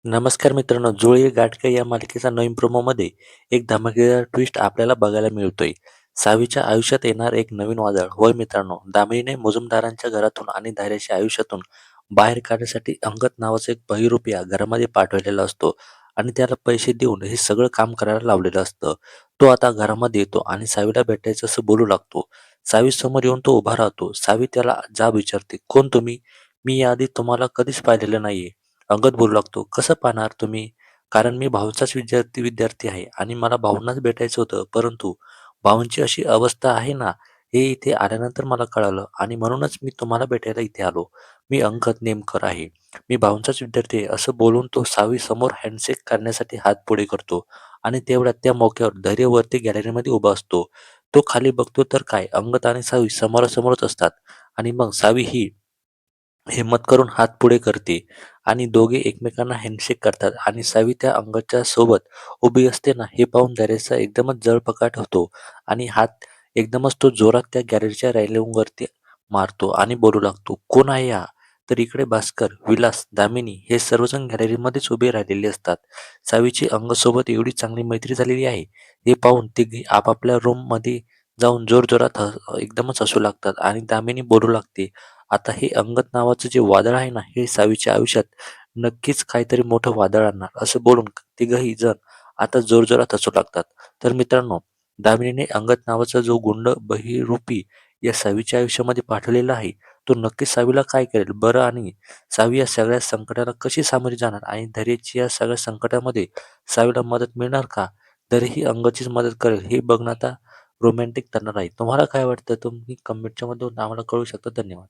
नमस्कार मित्रांनो, जुळे गाठके या मालिकेच्या नवीन प्रोमोमध्ये एक धमाकेदार ट्विस्ट आपल्याला बघायला मिळतोय. सावीच्या आयुष्यात येणार एक नवीन वादळ. होय मित्रांनो, दामिनीने मुजुमदारांच्या घरातून आणि धैर्याच्या आयुष्यातून बाहेर काढण्यासाठी अंगद नावाचा एक बहिरुपिया घरामध्ये पाठवलेला असतो आणि त्याला पैसे देऊन हे सगळं काम करायला लावलेलं असतं. तो आता घरामध्ये येतो आणि सावीला भेटायचं असं बोलू लागतो. सावी समोर येऊन तो उभा राहतो. सावी त्याला जाब विचारते, "कोण तुम्ही? मी याआधी तुम्हाला कधीच पाहिलेलं नाहीये." अंगद बोलू लागतो, "कसं पाहणार तुम्ही? कारण मी भाऊंचाच विद्यार्थी विद्यार्थी आहे आणि मला भाऊंनाच भेटायचं होतं. परंतु भाऊंची अशी अवस्था आहे ना, हे इथे आल्यानंतर मला कळालं आणि म्हणूनच मी तुम्हाला भेटायला इथे आलो. मी अंगद नेमकर आहे. मी भाऊंचाच विद्यार्थी आहे." असं बोलून तो सावी समोर हँडशेक करण्यासाठी हात पुढे करतो आणि तेवढ्यात त्या मोक्यावर धैर्यवरती गॅलरीमध्ये उभा असतो. तो खाली बघतो तर काय, अंगद आणि सावी समोरासमोरच असतात आणि मग सावी ही हिम्मत करून हात पुढे करते आणि दोघे एकमेकांना हँडशेक करतात आणि सावी त्या अंगदच्या सोबत उभी असते ना, हे पाहून दरेचा एकदमच जळपकाट होतो आणि हात एकदमच तो जोरात त्या गॅलरीच्या रॅलिंगवरती मारतो आणि बोलू लागतो, "कोण आहे हा?" तर इकडे भास्कर, विलास, दामिनी हे सर्वजण गॅलरीमध्येच उभे राहिलेले असतात. सावीची अंगदसोबत एवढी चांगली मैत्री झालेली आहे, हे पाहून तिघे आपापल्या रूममध्ये जाऊन जोरजोरात एकदमच हसू लागतात आणि दामिनी बोलू लागते, आता हे अंगद नावाचं जे वादळ आहे ना, हे सावीच्या आयुष्यात नक्कीच काहीतरी मोठं वादळ आणणार असं बोलून तिघही जण आता जोरजोरात हसू लागतात. तर मित्रांनो, दामिनीने अंगद नावाचा जो गुंड बहिरूपी या सावीच्या आयुष्यामध्ये पाठवलेला आहे, तो नक्कीच सावीला काय करेल बरं आणि सावी या सगळ्या संकटाला कशी सामोरी जाणार आणि धैर्याची या सगळ्या संकटामध्ये सावीला मदत मिळणार का? तरीही अंगदचीच मदत करेल हे बघणं आता रोमॅन्टिक ठरणार आहे. तुम्हाला काय वाटतं? तुम्ही कमेंटच्या मधून आम्हाला कळवू शकता. धन्यवाद.